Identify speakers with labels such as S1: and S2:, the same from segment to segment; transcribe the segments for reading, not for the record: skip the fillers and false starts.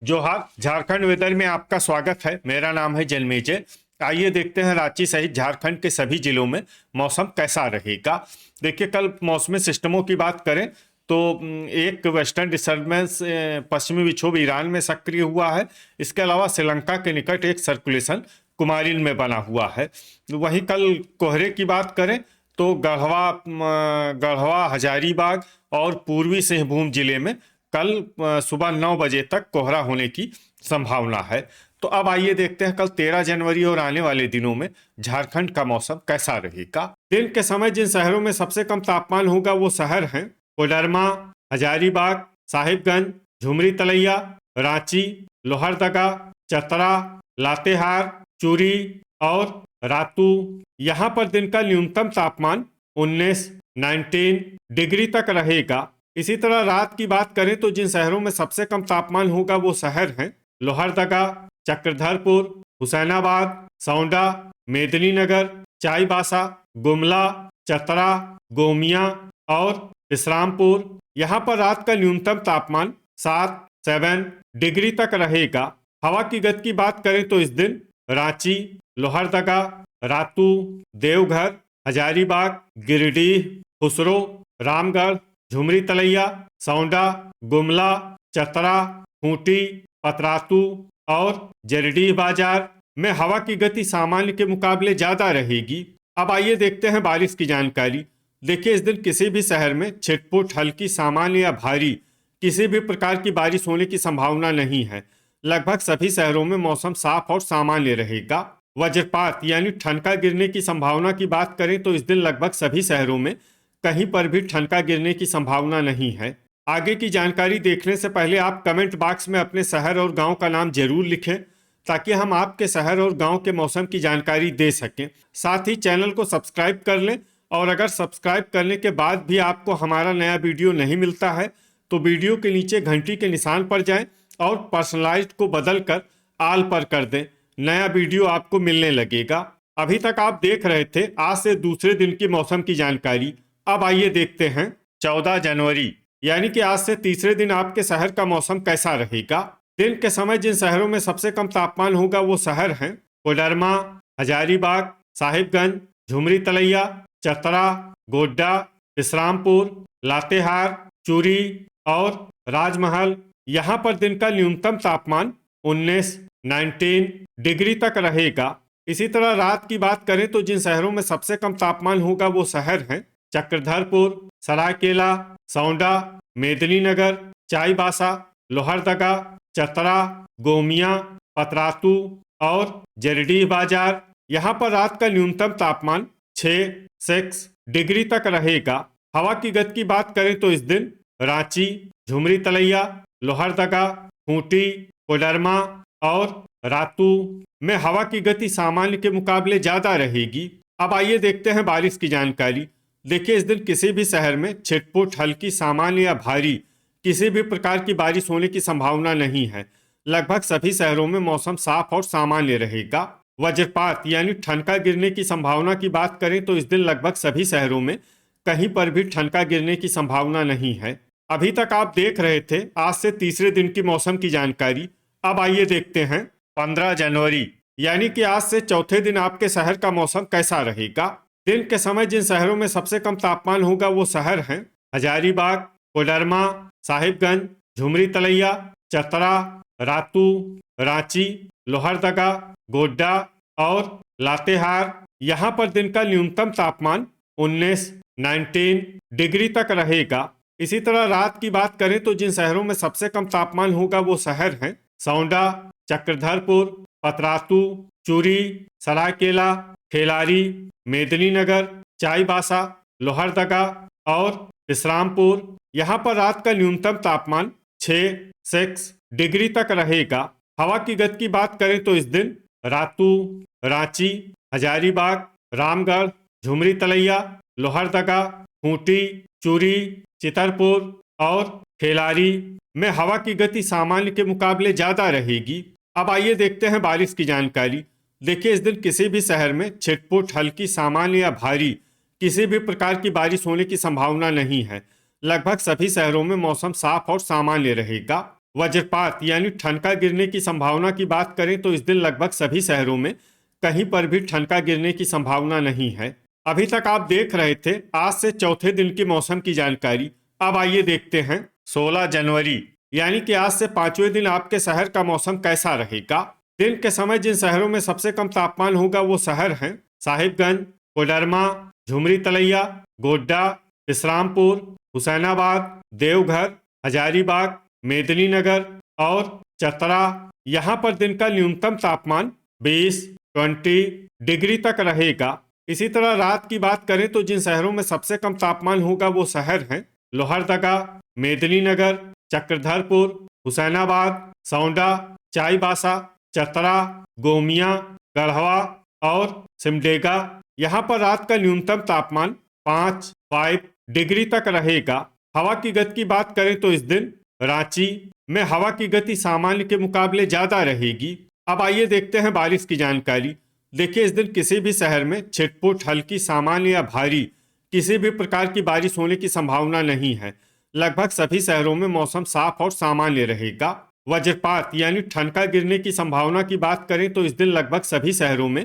S1: जोहार। झारखंड वेदर में आपका स्वागत है। मेरा नाम है जन्मेजय। आइए देखते हैं रांची सहित झारखंड के सभी जिलों में मौसम कैसा रहेगा। देखिए, कल मौसमी सिस्टमों की बात करें तो एक वेस्टर्न डिस्टर्बेंस पश्चिमी विक्षोभ ईरान में सक्रिय हुआ है। इसके अलावा श्रीलंका के निकट एक सर्कुलेशन कुमारिन में बना हुआ है। वहीं कल कोहरे की बात करें तो गढ़वा हजारीबाग और पूर्वी सिंहभूम जिले में कल सुबह 9 बजे तक कोहरा होने की संभावना है। तो अब आइए देखते हैं कल 13 जनवरी और आने वाले दिनों में झारखंड का मौसम कैसा रहेगा। दिन के समय जिन शहरों में सबसे कम तापमान होगा वो शहर हैं कोडरमा, हजारीबाग, साहिबगंज, झुमरी तलैया, रांची, लोहरदगा, चतरा, लातेहार, चूरी और रातू। यहाँ पर दिन का न्यूनतम तापमान 19 डिग्री तक रहेगा। इसी तरह रात की बात करें तो जिन शहरों में सबसे कम तापमान होगा वो शहर हैं लोहरदगा, चक्रधरपुर, हुसैनाबाद, सौंडा, मेदिनीनगर, चाईबासा, गुमला, चतरा, गोमिया और विश्रामपुर। यहाँ पर रात का न्यूनतम तापमान 7 डिग्री तक रहेगा। हवा की गति की बात करें तो इस दिन रांची, लोहरदगा, रातू, देवघर, हजारीबाग, गिरिडीह, खुसरो, रामगढ़, झुमरी तलैया, सौंडा, गुमला, चतरा, खूंटी, पतरातू और जरडीह बाजार में हवा की गति सामान्य के मुकाबले ज्यादा रहेगी। अब आइए देखते हैं बारिश की जानकारी। देखिए, इस दिन किसी भी शहर में छिटपुट, हल्की, सामान्य या भारी किसी भी प्रकार की बारिश होने की संभावना नहीं है। लगभग सभी शहरों में मौसम साफ और सामान्य रहेगा। वज्रपात यानी ठनका गिरने की संभावना की बात करें तो इस दिन लगभग सभी शहरों में कहीं पर भी ठनका गिरने की संभावना नहीं है। आगे की जानकारी देखने से पहले आप कमेंट बॉक्स में अपने शहर और गांव का नाम जरूर लिखें ताकि हम आपके शहर और गांव के मौसम की जानकारी दे सकें। साथ ही चैनल को सब्सक्राइब कर लें और अगर सब्सक्राइब करने के बाद भी आपको हमारा नया वीडियो नहीं मिलता है तो वीडियो के नीचे घंटी के निशान पर जाएं और पर्सनलाइज्ड को बदल कर आल पर कर दें। नया वीडियो आपको मिलने लगेगा। अभी तक आप देख रहे थे आज से दूसरे दिन की मौसम की जानकारी। अब आइए देखते हैं 14 जनवरी यानी कि आज से तीसरे दिन आपके शहर का मौसम कैसा रहेगा। दिन के समय जिन शहरों में सबसे कम तापमान होगा वो शहर हैं कोडरमा, हजारीबाग, साहिबगंज, झुमरी तलैया, चतरा, गोड्डा, विश्रामपुर, लातेहार, चूरी और राजमहल। यहाँ पर दिन का न्यूनतम तापमान 19 डिग्री तक रहेगा। इसी तरह रात की बात करें तो जिन शहरों में सबसे कम तापमान होगा वो शहर हैं चक्रधरपुर, सरायकेला, सौंडा, मेदिनीनगर, चाईबासा, लोहरदगा, चतरा, गोमिया, पतरातू और जरडीह बाजार। यहाँ पर रात का न्यूनतम तापमान 6 डिग्री तक रहेगा। हवा की गति की बात करें तो इस दिन रांची, झुमरी तलैया, लोहरदगा, खूंटी, कोडरमा और रातू में हवा की गति सामान्य के मुकाबले ज्यादा रहेगी। अब आइए देखते हैं बारिश की जानकारी। देखिए, इस दिन किसी भी शहर में छिटपुट, हल्की, सामान्य या भारी किसी भी प्रकार की बारिश होने की संभावना नहीं है। लगभग सभी शहरों में मौसम साफ और सामान्य रहेगा। वज्रपात यानी ठनका गिरने की संभावना की बात करें तो इस दिन लगभग सभी शहरों में कहीं पर भी ठनका गिरने की संभावना नहीं है। अभी तक आप देख रहे थे आज से तीसरे दिन की मौसम की जानकारी। अब आइए देखते हैं 15 जनवरी यानी कि आज से चौथे दिन आपके शहर का मौसम कैसा रहेगा। दिन के समय जिन शहरों में सबसे कम तापमान होगा वो शहर हैं हजारीबाग, कोडरमा, साहिबगंज, झुमरी तलैया, चतरा, रातू, रांची, लोहरदगा, गोड्डा और लातेहार। यहाँ पर दिन का न्यूनतम तापमान 19 डिग्री तक रहेगा। इसी तरह रात की बात करें तो जिन शहरों में सबसे कम तापमान होगा वो शहर हैं सौंडा, चक्रधरपुर, पतरातू, चूरी, सरायकेला, खेलारी, मेदिनीनगर, चाईबासा, लोहरदगा और विश्रामपुर। यहाँ पर रात का न्यूनतम तापमान 6 डिग्री तक रहेगा। हवा की गति की बात करें तो इस दिन रातू, रांची, हजारीबाग, रामगढ़, झुमरी तलैया, लोहरदगा, खूंटी, चूरी, चितरपुर और खेलारी में हवा की गति सामान्य के मुकाबले ज्यादा रहेगी। अब आइए देखते हैं बारिश की जानकारी। देखिए, इस दिन किसी भी शहर में छिटपुट, हल्की, सामान्य या भारी किसी भी प्रकार की बारिश होने की संभावना नहीं है। लगभग सभी शहरों में मौसम साफ और सामान्य रहेगा। वज्रपात यानी ठनका गिरने की संभावना की बात करें तो इस दिन लगभग सभी शहरों में कहीं पर भी ठनका गिरने की संभावना नहीं है। अभी तक आप देख रहे थे आज से चौथे दिन की मौसम की जानकारी। अब आइए देखते हैं 16 जनवरी यानी कि आज से पांचवें दिन आपके शहर का मौसम कैसा रहेगा। दिन के समय जिन शहरों में सबसे कम तापमान होगा वो शहर हैं साहिबगंज, कोडरमा, झुमरी तलैया, गोड्डा, विश्रामपुर, हुसैनाबाद, देवघर, हजारीबाग, मेदिनीनगर और चतरा। यहाँ पर दिन का न्यूनतम तापमान 20 डिग्री तक रहेगा। इसी तरह रात की बात करें तो जिन शहरों में सबसे कम तापमान होगा वो शहर हैं लोहरदगा, मेदिनीनगर, चक्रधरपुर, हुसैनाबाद, सौंडा, चाईबासा, चतरा, गोमिया, गढ़वा और सिमडेगा। यहाँ पर रात का न्यूनतम तापमान 5 डिग्री तक रहेगा। हवा की गति की बात करें तो इस दिन रांची में हवा की गति सामान्य के मुकाबले ज्यादा रहेगी। अब आइए देखते हैं बारिश की जानकारी। देखिए इस दिन किसी भी शहर में छिटपुट, हल्की, सामान्य या भारी किसी भी प्रकार की बारिश होने की संभावना नहीं है। लगभग सभी शहरों में मौसम साफ और सामान्य रहेगा। वज्रपात यानी ठनका गिरने की संभावना की बात करें तो इस दिन लगभग सभी शहरों में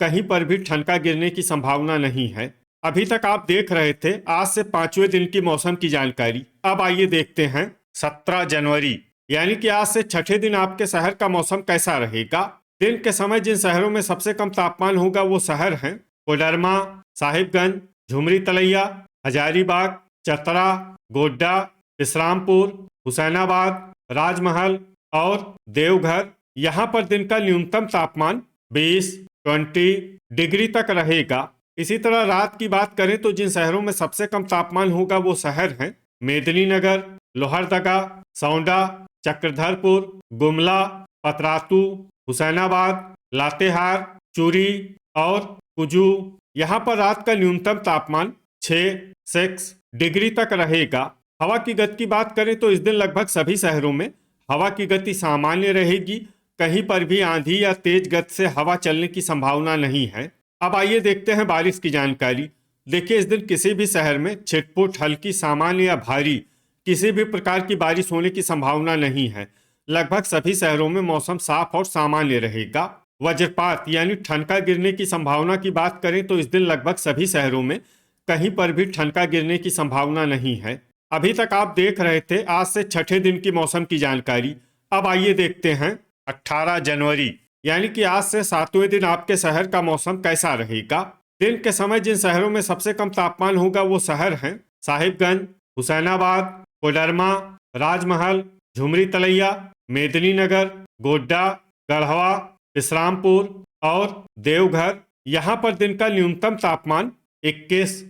S1: कहीं पर भी ठनका गिरने की संभावना नहीं है। अभी तक आप देख रहे थे आज से पांचवें दिन की मौसम की जानकारी। अब आइए देखते हैं 17 जनवरी यानी कि आज से छठे दिन आपके शहर का मौसम कैसा रहेगा। दिन के समय जिन शहरों में सबसे कम तापमान होगा वो शहर हैं कोडरमा, साहिबगंज, झुमरी तलैया, हजारीबाग, चतरा, गोड्डा, विश्रामपुर, हुसैनाबाद, राजमहल और देवघर। यहाँ पर दिन का न्यूनतम तापमान 20 डिग्री तक रहेगा। इसी तरह रात की बात करें तो जिन शहरों में सबसे कम तापमान होगा वो शहर हैं मेदिनीनगर, लोहरदगा, सौंडा, चक्रधरपुर, गुमला, पतरातू, हुसैनाबाद, लातेहार, चूरी और कुजू। यहाँ पर रात का न्यूनतम तापमान 6 डिग्री तक रहेगा। हवा की गति की बात करें तो इस दिन लगभग सभी शहरों में हवा की गति सामान्य रहेगी। कहीं पर भी आंधी या तेज गति से हवा चलने की संभावना नहीं है। अब आइए देखते हैं बारिश की जानकारी। देखिए इस दिन किसी भी शहर में छिटपुट, हल्की, सामान्य या भारी किसी भी प्रकार की बारिश होने की संभावना नहीं है। लगभग सभी शहरों में मौसम साफ और सामान्य रहेगा। वज्रपात यानी ठनका गिरने की संभावना की बात करें तो इस दिन लगभग सभी शहरों में कहीं पर भी ठनका गिरने की संभावना नहीं है। अभी तक आप देख रहे थे आज से छठे दिन की मौसम की जानकारी। अब आइए देखते हैं 18 जनवरी यानी कि आज से सातवें दिन आपके शहर का मौसम कैसा रहेगा। दिन के समय जिन शहरों में सबसे कम तापमान होगा वो शहर हैं साहिबगंज, हुसैनाबाद, कोडरमा, राजमहल, झुमरी तलैया, मेदिनीनगर, गोड्डा, गढ़वा, विश्रामपुर और देवघर। यहाँ पर दिन का न्यूनतम तापमान 21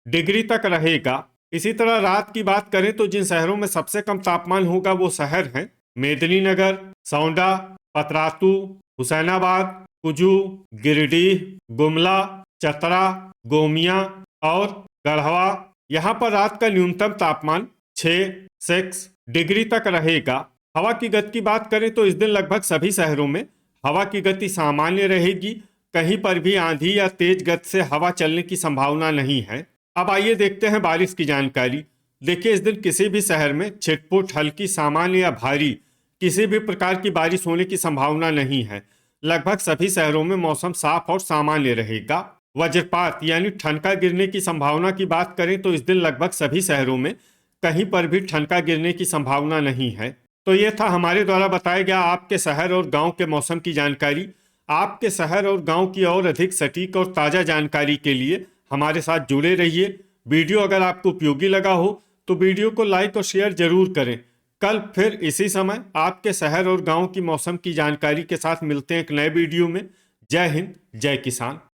S1: डिग्री तक रहेगा। इसी तरह रात की बात करें तो जिन शहरों में सबसे कम तापमान होगा वो शहर हैं मेदिनीनगर, सौंडा, पतरातू, हुसैनाबाद, कुजू, गिरिडीह, गुमला, चतरा, गोमिया और गढ़वा। यहाँ पर रात का न्यूनतम तापमान 6 डिग्री तक रहेगा। हवा की गति की बात करें तो इस दिन लगभग सभी शहरों में हवा की गति सामान्य रहेगी। कहीं पर भी आंधी या तेज गति से हवा चलने की संभावना नहीं है। अब आइए देखते हैं बारिश की जानकारी। देखिए इस दिन किसी भी शहर में छिटपुट, हल्की, सामान्य या भारी किसी भी प्रकार की बारिश होने की संभावना नहीं है। लगभग सभी शहरों में मौसम साफ और सामान्य रहेगा। वज्रपात यानी ठनका गिरने की संभावना की बात करें तो इस दिन लगभग सभी शहरों में कहीं पर भी ठनका गिरने की संभावना नहीं है। तो ये था हमारे द्वारा बताया गया आपके शहर और गांव के मौसम की जानकारी। आपके शहर और गांव की और अधिक सटीक और ताज़ा जानकारी के लिए हमारे साथ जुड़े रहिए। वीडियो अगर आपको उपयोगी लगा हो तो वीडियो को लाइक और शेयर जरूर करें। कल फिर इसी समय आपके शहर और गांव की मौसम की जानकारी के साथ मिलते हैं एक नए वीडियो में। जय हिंद, जय किसान।